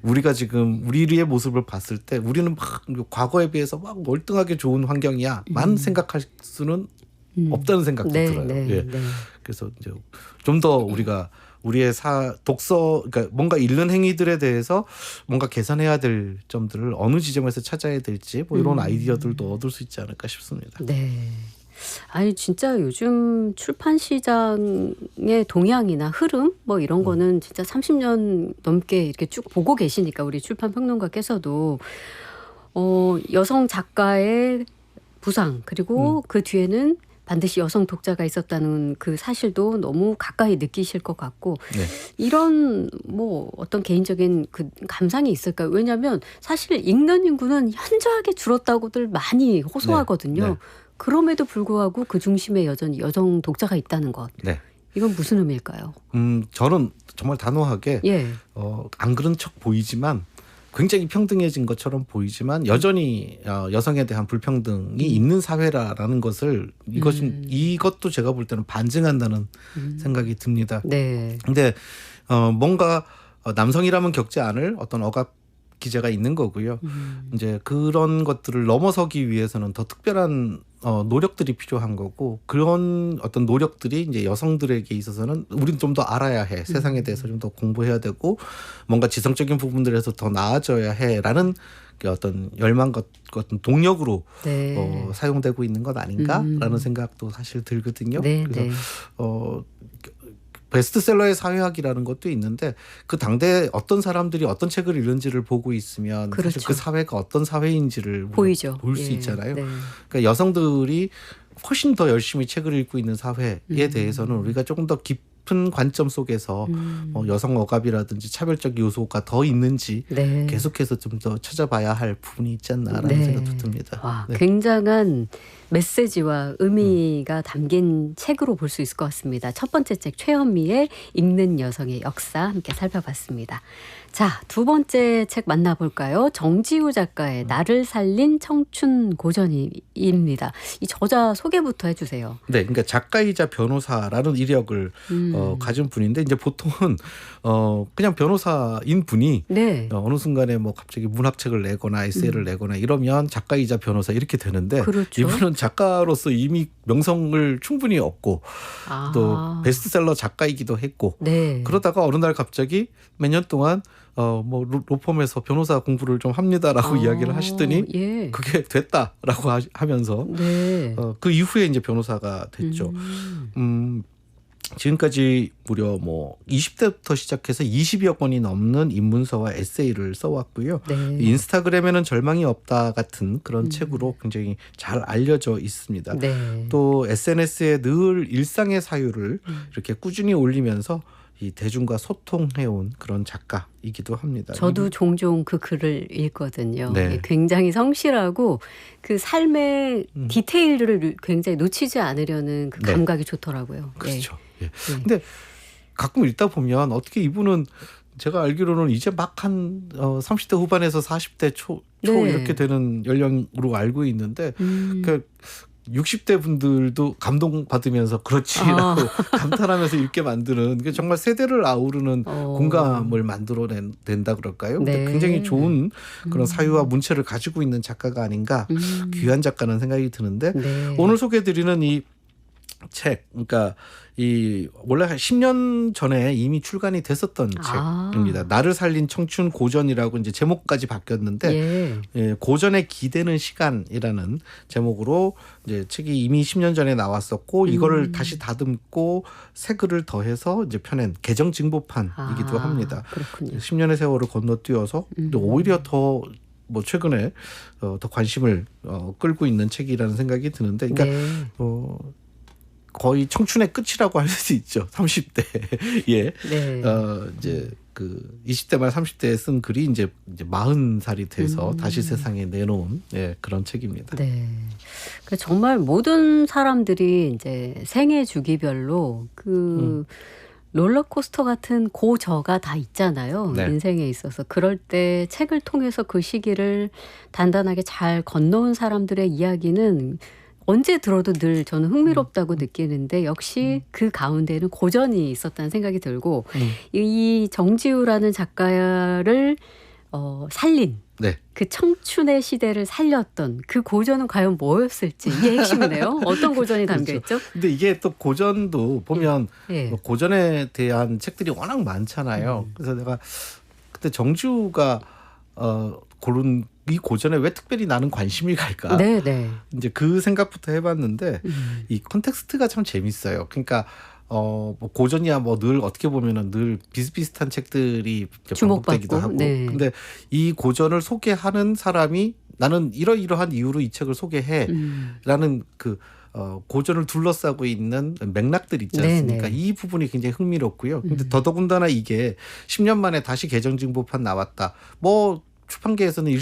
우리가 지금 우리의 모습을 봤을 때 우리는 막 과거에 비해서 막 월등하게 좋은 환경이야만 생각할 수는 없다는 생각도 네, 들어요. 네, 예. 네. 그래서 이제 좀 더 우리가 우리의 독서 그러니까 뭔가 읽는 행위들에 대해서 뭔가 개선해야 될 점들을 어느 지점에서 찾아야 될지 뭐 이런 아이디어들도 얻을 수 있지 않을까 싶습니다. 네. 아니 진짜 요즘 출판 시장의 동향이나 흐름 뭐 이런 거는 진짜 30년 넘게 이렇게 쭉 보고 계시니까 우리 출판 평론가께서도 여성 작가의 부상 그리고 그 뒤에는 반드시 여성 독자가 있었다는 그 사실도 너무 가까이 느끼실 것 같고 네. 이런 뭐 어떤 개인적인 그 감상이 있을까요? 왜냐하면 사실 읽는 인구는 현저하게 줄었다고들 많이 호소하거든요. 네. 네. 그럼에도 불구하고 그 중심에 여전히 여성 독자가 있다는 것. 네. 이건 무슨 의미일까요? 저는 정말 단호하게 예. 안 그런 척 보이지만 굉장히 평등해진 것처럼 보이지만 여전히 여성에 대한 불평등이 있는 사회라는 것을 이것도 제가 볼 때는 반증한다는 생각이 듭니다. 네. 근데 뭔가 남성이라면 겪지 않을 어떤 억압 기제가 있는 거고요. 이제 그런 것들을 넘어서기 위해서는 더 특별한 노력들이 필요한 거고 그런 어떤 노력들이 이제 여성들에게 있어서는 우리는 좀 더 알아야 해. 세상에 대해서 좀 더 공부해야 되고 뭔가 지성적인 부분들에서 더 나아져야 해라는 어떤 열망 같은 동력으로 네. 사용되고 있는 것 아닌가라는 생각도 사실 들거든요. 네. 그래서 네. 베스트셀러의 사회학이라는 것도 있는데 그 당대 어떤 사람들이 어떤 책을 읽는지를 보고 있으면 그렇죠. 사실 그 사회가 어떤 사회인지를 보이죠. 볼 수 예. 있잖아요. 네. 그러니까 여성들이 훨씬 더 열심히 책을 읽고 있는 사회에 대해서는 우리가 조금 더 깊은 관점 속에서 여성 억압이라든지 차별적 요소가 더 있는지 네. 계속해서 좀 더 찾아봐야 할 부분이 있지 않나라는 네. 생각도 듭니다. 와, 네. 굉장한 메시지와 의미가 담긴 책으로 볼 수 있을 것 같습니다. 첫 번째 책 최현미의 읽는 여성의 역사 함께 살펴봤습니다. 자, 두 번째 책 만나볼까요? 정지우 작가의 나를 살린 청춘 고전입니다. 이 저자 소개부터 해주세요. 네, 그러니까 작가이자 변호사라는 이력을 가진 분인데 이제 보통은 그냥 변호사인 분이 네. 어느 순간에 뭐 갑자기 문학책을 내거나 에세이를 내거나 이러면 작가이자 변호사 이렇게 되는데 그렇죠. 이분은 작가로서 이미 명성을 충분히 얻고 또 베스트셀러 작가이기도 했고 네. 그러다가 어느 날 갑자기 몇 년 동안 뭐 로펌에서 변호사 공부를 좀 합니다라고 이야기를 하시더니 예. 그게 됐다라고 하면서 네. 그 이후에 이제 변호사가 됐죠. 지금까지 무려 뭐 20대부터 시작해서 20여 건이 넘는 입문서와 에세이를 써왔고요. 네. 인스타그램에는 절망이 없다 같은 그런 책으로 굉장히 잘 알려져 있습니다. 네. 또 SNS에 늘 일상의 사유를 이렇게 꾸준히 올리면서 이 대중과 소통해온 그런 작가이기도 합니다. 저도 종종 그 글을 읽거든요. 네. 굉장히 성실하고 그 삶의 디테일들을 굉장히 놓치지 않으려는 그 네. 감각이 좋더라고요. 그렇죠. 예. 네. 근데 가끔 읽다 보면 어떻게 이분은 제가 알기로는 이제 막 한 30대 후반에서 40대 초 네. 이렇게 되는 연령으로 알고 있는데 그 60대 분들도 감동받으면서 그렇지라고 감탄하면서 읽게 만드는 게 정말 세대를 아우르는 공감을 만들어낸다 그럴까요? 근데 네. 굉장히 좋은 그런 사유와 문체를 가지고 있는 작가가 아닌가 귀한 작가는 생각이 드는데 네. 오늘 소개해드리는 이 책, 그러니까 이 원래 한 10년 전에 이미 출간이 됐었던 책입니다. 나를 살린 청춘 고전이라고 이제 제목까지 바뀌었는데 예, 고전에 기대는 시간이라는 제목으로 이제 책이 이미 10년 전에 나왔었고 이거를 다시 다듬고 새 글을 더해서 이제 펴낸 개정 증보판이기도 합니다. 그렇군요. 10년의 세월을 건너뛰어서 오히려 더 뭐 최근에 더 관심을 끌고 있는 책이라는 생각이 드는데, 그러니까 네. 거의 청춘의 끝이라고 할 수 있죠. 30대. 예. 네. 이제 그 20대 말 30대에 쓴 글이 이제 40살이 돼서 다시 세상에 내놓은 그런 책입니다. 네. 그러니까 정말 모든 사람들이 이제 생애 주기별로 그 롤러코스터 같은 고저가 다 있잖아요. 네. 인생에 있어서. 그럴 때 책을 통해서 그 시기를 단단하게 잘 건너온 사람들의 이야기는 언제 들어도 늘 저는 흥미롭다고 느끼는데 역시 그 가운데는 고전이 있었다는 생각이 들고 이 정지우라는 작가를 살린 네. 그 청춘의 시대를 살렸던 그 고전은 과연 뭐였을지 이게 핵심이네요. 어떤 고전이 담겨 있죠? 근데 이게 또 고전도 보면 예. 뭐 고전에 대한 책들이 워낙 많잖아요. 그래서 내가 그때 정지우가 고른 이 고전에 왜 특별히 나는 관심이 갈까? 네, 네. 이제 그 생각부터 해봤는데 이 컨텍스트가 참 재밌어요. 그러니까 뭐 고전이야 뭐 늘 어떻게 보면은 늘 비슷비슷한 책들이 반복되기도 하고. 네. 근데 이 고전을 소개하는 사람이 나는 이러이러한 이유로 이 책을 소개해라는 그 고전을 둘러싸고 있는 맥락들 있지 않습니까? 네네. 이 부분이 굉장히 흥미롭고요. 근데 더더군다나 이게 10년 만에 다시 개정증보판 나왔다. 뭐 출판계에서는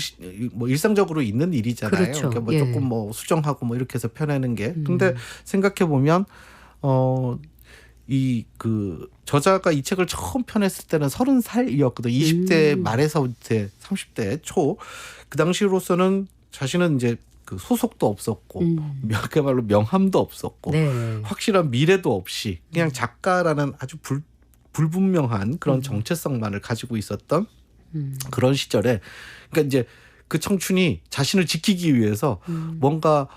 뭐 일상적으로 있는 일이잖아요. 그렇죠. 그러니까 뭐 예. 조금 뭐 수정하고 뭐 이렇게 해서 펴내는 게. 근데 생각해 보면 이 그 저자가 이 책을 처음 펴냈을 때는 30살이었거든. 20대 말에서 이제 30대 초. 그 당시로서는 자신은 이제 그 소속도 없었고 그야말로 명함도 없었고 네. 확실한 미래도 없이 그냥 작가라는 아주 불분명한 그런 정체성만을 가지고 있었던 그런 시절에, 그러니까 이제 그 청춘이 자신을 지키기 위해서 뭔가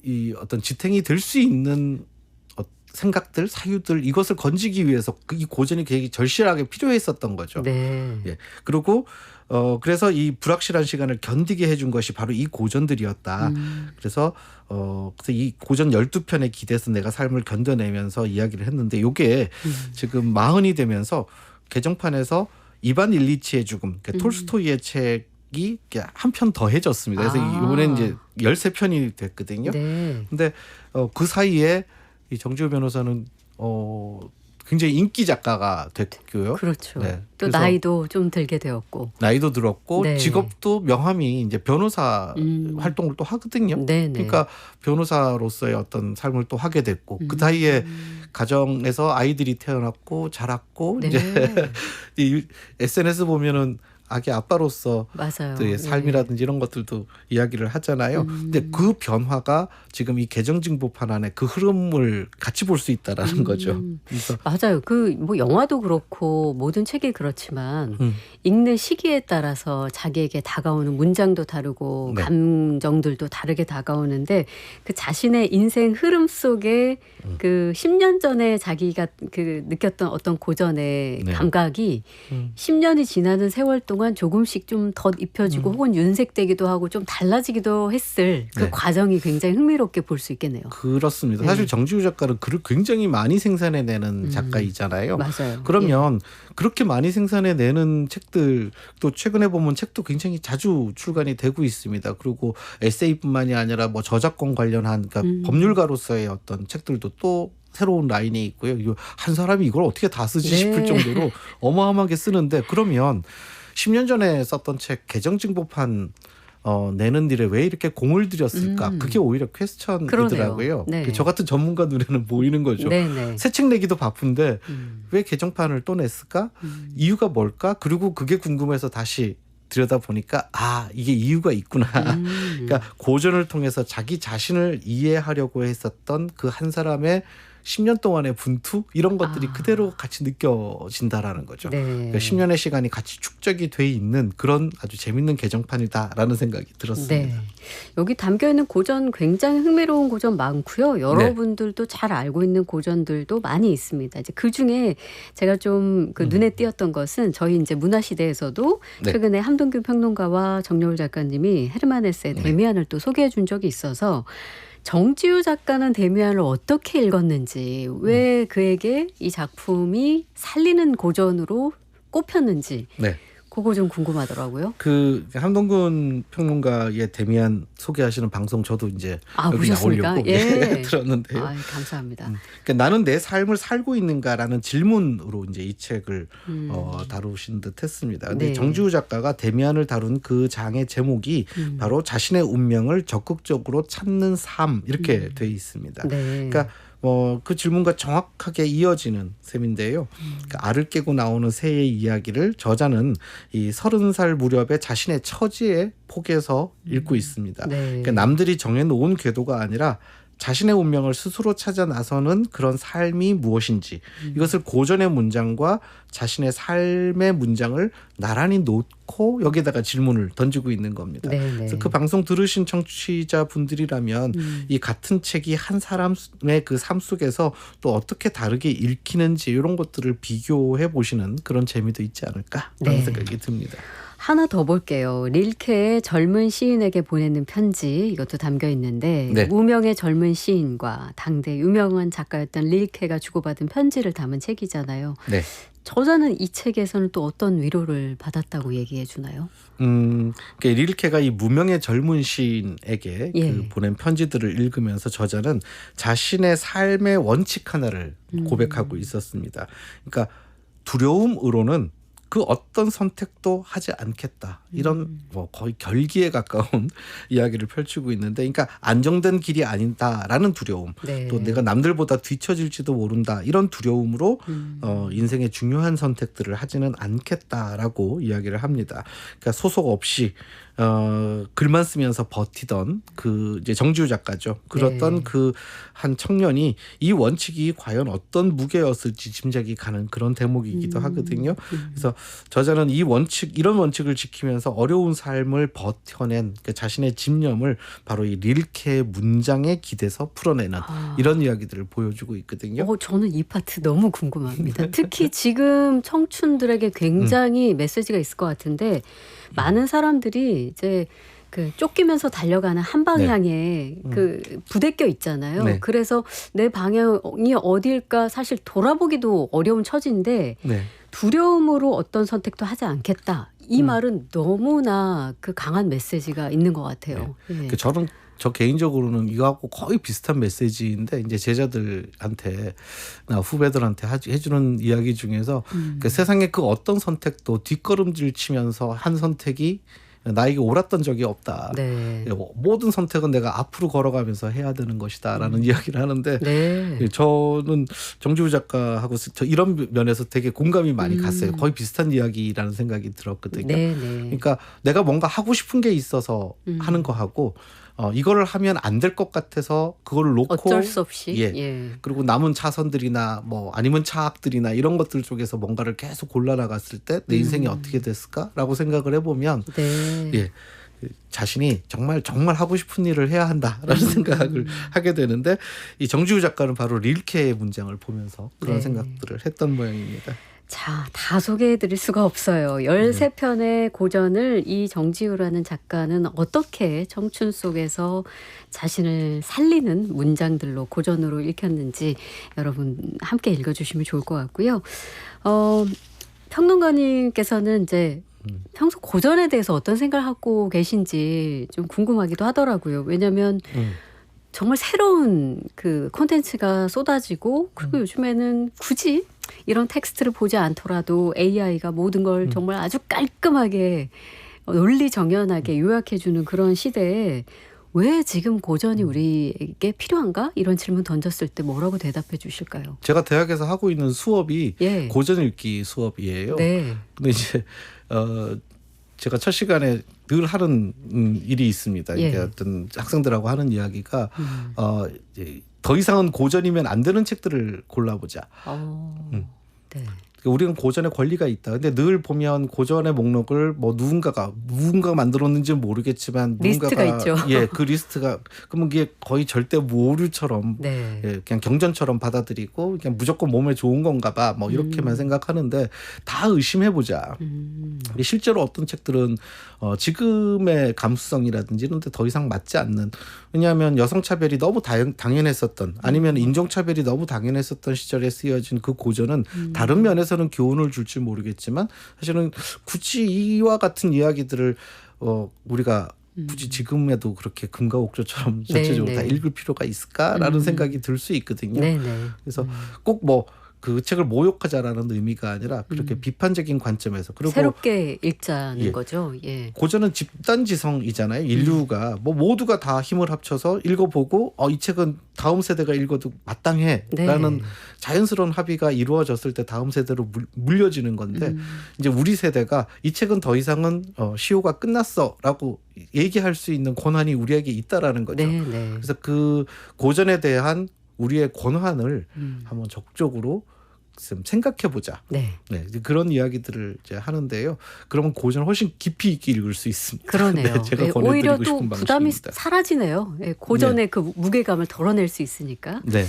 이 어떤 지탱이 될 수 있는 생각들, 사유들 이것을 건지기 위해서 이 고전이 굉장히 절실하게 필요했었던 거죠. 네. 예. 그리고 그래서 이 불확실한 시간을 견디게 해준 것이 바로 이 고전들이었다. 그래서 이 고전 12편에 기대서 내가 삶을 견뎌내면서 이야기를 했는데 이게 지금 40이 되면서 개정판에서 이반 일리치의 죽음, 그러니까 톨스토이의 책이 한 편 더해졌습니다. 그래서 이번에 이제 13편이 됐거든요. 네. 근데 그 사이에 이 정지우 변호사는 굉장히 인기 작가가 됐고요. 그렇죠. 네. 또 그래서 나이도 좀 들게 되었고. 나이도 들었고 네. 직업도 명함이 이제 변호사 활동을 또 하거든요. 네네. 그러니까 변호사로서의 어떤 삶을 또 하게 됐고 그 사이에 가정에서 아이들이 태어났고 자랐고 네. 이제 이 SNS 보면은 아기 아빠로서 맞아요. 의 삶이라든지 이런 것들도 이야기를 하잖아요. 근데 그 변화가 지금 이 개정징보판 안에 그 흐름을 같이 볼 수 있다라는 거죠. 그래서 맞아요. 그 뭐 영화도 그렇고 모든 책이 그렇지만 읽는 시기에 따라서 자기에게 다가오는 문장도 다르고 네. 감정들도 다르게 다가오는데 그 자신의 인생 흐름 속에 그 10년 전에 자기가 그 느꼈던 어떤 고전의 네. 감각이 10년이 지나는 세월 동안 조금씩 좀 덧입혀지고 혹은 윤색되기도 하고 좀 달라지기도 했을 그 네. 과정이 굉장히 흥미롭게 볼 수 있겠네요. 그렇습니다. 네. 사실 정지우 작가는 글을 굉장히 많이 생산해내는 작가이잖아요. 맞아요. 그러면 그렇게 많이 생산해내는 책들 또 최근에 보면 책도 굉장히 자주 출간이 되고 있습니다. 그리고 에세이뿐만이 아니라 뭐 저작권 관련한 그러니까 법률가로서의 어떤 책들도 또 새로운 라인이 있고요. 이거 한 사람이 이걸 어떻게 다 쓰지 싶을 정도로 어마어마하게 쓰는데 그러면 10년 전에 썼던 책 개정징보판 내는 일에 왜 이렇게 공을 들였을까? 그게 오히려 퀘스천이더라고요. 그러네요. 네. 저 같은 전문가 눈에는 보이는 거죠. 네네. 새 책 내기도 바쁜데 왜 개정판을 또 냈을까? 이유가 뭘까? 그리고 그게 궁금해서 다시 들여다보니까 이게 이유가 있구나. 그러니까 고전을 통해서 자기 자신을 이해하려고 했었던 그 한 사람의 10년 동안의 분투 이런 것들이 그대로 같이 느껴진다라는 거죠. 네. 그러니까 10년의 시간이 같이 축적이 돼 있는 그런 아주 재밌는 개정판이다라는 생각이 들었습니다. 네. 여기 담겨있는 고전 굉장히 흥미로운 고전 많고요. 여러분들도 잘 알고 있는 고전들도 많이 있습니다. 이제 그중에 제가 좀 그 눈에 띄었던 것은 저희 이제 문화시대에서도 네. 최근에 함동균 평론가와 정여울 작가님이 헤르만 헤세의 데미안을 또 소개해 준 적이 있어서 정지우 작가는 데미안을 어떻게 읽었는지 왜 그에게 이 작품이 살리는 고전으로 꼽혔는지 네. 그거 좀 궁금하더라고요. 그 함동균 평론가의 데미안 소개하시는 방송 저도 이제 여기 보셨습니까? 나오려고 예. 들었는데요. 감사합니다. 그러니까 나는 내 삶을 살고 있는가라는 질문으로 이제 이 책을 다루신 듯했습니다. 근데 네. 정지우 작가가 데미안을 다룬 그 장의 제목이 바로 자신의 운명을 적극적으로 찾는 삶 이렇게 돼 있습니다. 네. 그러니까 그 질문과 정확하게 이어지는 셈인데요. 그러니까 알을 깨고 나오는 새의 이야기를 저자는 이 30살 무렵에 자신의 처지에 폭에서 읽고 있습니다. 네. 그러니까 남들이 정해놓은 궤도가 아니라 자신의 운명을 스스로 찾아 나서는 그런 삶이 무엇인지 이것을 고전의 문장과 자신의 삶의 문장을 나란히 놓고 여기에다가 질문을 던지고 있는 겁니다. 네네. 그래서 그 방송 들으신 청취자분들이라면 이 같은 책이 한 사람의 그 삶 속에서 또 어떻게 다르게 읽히는지 이런 것들을 비교해 보시는 그런 재미도 있지 않을까 그런 생각이 듭니다. 하나 더 볼게요. 릴케의 젊은 시인에게 보내는 편지 이것도 담겨 있는데 네. 무명의 젊은 시인과 당대 유명한 작가였던 릴케가 주고받은 편지를 담은 책이잖아요. 네. 저자는 이 책에서는 또 어떤 위로를 받았다고 얘기해 주나요? 그러니까 릴케가 이 무명의 젊은 시인에게 그 보낸 편지들을 읽으면서 저자는 자신의 삶의 원칙 하나를 고백하고 있었습니다. 그러니까 두려움으로는 그 어떤 선택도 하지 않겠다. 이런 뭐 거의 결기에 가까운 이야기를 펼치고 있는데 그러니까 안정된 길이 아니다라는 두려움. 네. 또 내가 남들보다 뒤처질지도 모른다. 이런 두려움으로 인생의 중요한 선택들을 하지는 않겠다라고 이야기를 합니다. 그러니까 소속 없이 글만 쓰면서 버티던 그 이제 정지우 작가죠. 그랬던 그 한 청년이 이 원칙이 과연 어떤 무게였을지 짐작이 가는 그런 대목이기도 하거든요. 그래서 저자는 이런 원칙을 지키면서 어려운 삶을 버텨낸 그 자신의 집념을 바로 이 릴케의 문장에 기대서 풀어내는 이런 이야기들을 보여주고 있거든요. 저는 이 파트 너무 궁금합니다. 특히 지금 청춘들에게 굉장히 메시지가 있을 것 같은데 많은 사람들이 이제 그 쫓기면서 달려가는 한 방향에 그 부대껴 있잖아요. 네. 그래서 내 방향이 어디일까 사실 돌아보기도 어려운 처지인데 네. 두려움으로 어떤 선택도 하지 않겠다. 이 말은 너무나 그 강한 메시지가 있는 것 같아요. 네. 저 개인적으로는 이거하고 거의 비슷한 메시지인데 이제 제자들한테 나 후배들한테 해주는 이야기 중에서 그 세상의 그 어떤 선택도 뒷걸음질 치면서 한 선택이 나에게 옳았던 적이 없다. 네. 모든 선택은 내가 앞으로 걸어가면서 해야 되는 것이다라는 이야기를 하는데 네. 저는 정지우 작가하고 저 이런 면에서 되게 공감이 많이 갔어요. 거의 비슷한 이야기라는 생각이 들었거든요. 네. 네. 그러니까 내가 뭔가 하고 싶은 게 있어서 하는 거하고 이거를 하면 안 될 것 같아서 그걸 놓고 어쩔 수 없이. 예. 예. 그리고 남은 차선들이나 뭐 아니면 차악들이나 이런 것들 쪽에서 뭔가를 계속 골라나갔을 때 내 인생이 어떻게 됐을까라고 생각을 해보면 네. 예. 자신이 정말 하고 싶은 일을 해야 한다라는 생각을 하게 되는데 이 정지우 작가는 바로 릴케의 문장을 보면서 그런 네. 생각들을 했던 모양입니다. 자, 다 소개해드릴 수가 없어요. 13편의 고전을 이 정지우라는 작가는 어떻게 청춘 속에서 자신을 살리는 문장들로 고전으로 읽혔는지 여러분 함께 읽어주시면 좋을 것 같고요. 평론가님께서는 이제 평소 고전에 대해서 어떤 생각을 하고 계신지 좀 궁금하기도 하더라고요. 왜냐하면 정말 새로운 그 콘텐츠가 쏟아지고 그리고 요즘에는 굳이 이런 텍스트를 보지 않더라도 AI가 모든 걸 정말 아주 깔끔하게 논리 정연하게 요약해주는 그런 시대에 왜 지금 고전이 우리에게 필요한가? 이런 질문 던졌을 때 뭐라고 대답해 주실까요? 제가 대학에서 하고 있는 수업이 예. 고전 읽기 수업이에요. 네. 근데 이제 제가 첫 시간에 늘 하는 일이 있습니다. 예. 이게 어떤 학생들하고 하는 이야기가 이제 더 이상은 고전이면 안 되는 책들을 골라보자. 네. 우리는 고전의 권리가 있다. 근데 늘 보면 고전의 목록을 뭐 누군가가 만들었는지는 모르겠지만 리스트가 있죠. 예, 그 리스트가 그러면 이게 거의 절대 모류처럼 네. 예, 그냥 경전처럼 받아들이고 그냥 무조건 몸에 좋은 건가 봐. 뭐 이렇게만 생각하는데 다 의심해 보자. 실제로 어떤 책들은 지금의 감수성이라든지 이런 데 더 이상 맞지 않는, 왜냐하면 여성차별이 너무 당연했었던 아니면 인종차별이 너무 당연했었던 시절에 쓰여진 그 고전은 다른 면에서는 교훈을 줄지 모르겠지만 사실은 굳이 이와 같은 이야기들을 우리가 굳이 지금에도 그렇게 금과 옥조처럼 전체적으로 다 읽을 필요가 있을까라는 생각이 들 수 있거든요. 네네. 그래서 꼭 뭐 그 책을 모욕하자라는 의미가 아니라 그렇게 비판적인 관점에서, 그리고 새롭게 읽자는 예. 거죠. 예. 고전은 집단지성이잖아요. 인류가 뭐 모두가 다 힘을 합쳐서 읽어보고 이 책은 다음 세대가 읽어도 마땅해라는 네. 자연스러운 합의가 이루어졌을 때 다음 세대로 물려지는 건데 이제 우리 세대가 이 책은 더 이상은 시효가 끝났어라고 얘기할 수 있는 권한이 우리에게 있다라는 거죠. 네, 네. 그래서 그 고전에 대한 우리의 권한을 한번 적극적으로 좀 생각해보자. 네. 네, 그런 이야기들을 이제 하는데요. 그러면 고전을 훨씬 깊이 있게 읽을 수 있습니다. 그러네요. 네, 제가 예, 권해드리고 오히려 또 싶은 부담이 방식입니다. 사라지네요. 예, 고전의 그 무게감을 덜어낼 수 있으니까. 네.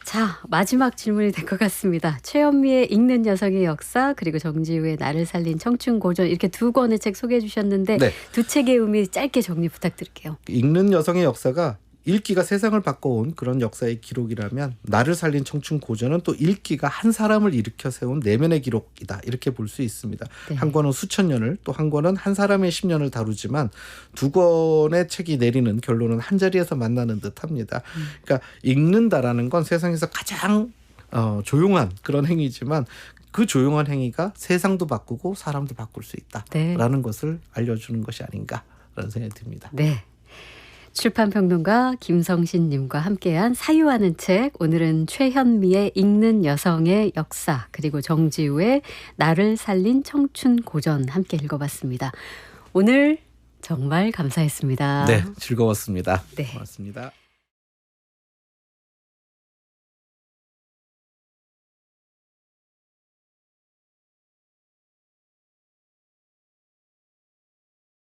자, 마지막 질문이 될 것 같습니다. 최현미의 읽는 여성의 역사, 그리고 정지우의 나를 살린 청춘 고전, 이렇게 두 권의 책 소개해 주셨는데 네. 두 책의 의미 짧게 정리 부탁드릴게요. 읽는 여성의 역사가 읽기가 세상을 바꿔온 그런 역사의 기록이라면, 나를 살린 청춘 고전은 또 읽기가 한 사람을 일으켜 세운 내면의 기록이다, 이렇게 볼 수 있습니다. 네. 한 권은 수천 년을, 또 한 권은 한 사람의 10년을 다루지만 두 권의 책이 내리는 결론은 한 자리에서 만나는 듯합니다. 그러니까 읽는다라는 건 세상에서 가장 조용한 그런 행위지만 그 조용한 행위가 세상도 바꾸고 사람도 바꿀 수 있다라는 네. 것을 알려주는 것이 아닌가라는 생각이 듭니다. 네. 출판평론가 김성신님과 함께한 사유하는 책, 오늘은 최현미의 읽는 여성의 역사, 그리고 정지우의 나를 살린 청춘 고전 함께 읽어봤습니다. 오늘 정말 감사했습니다. 네, 즐거웠습니다. 네. 고맙습니다.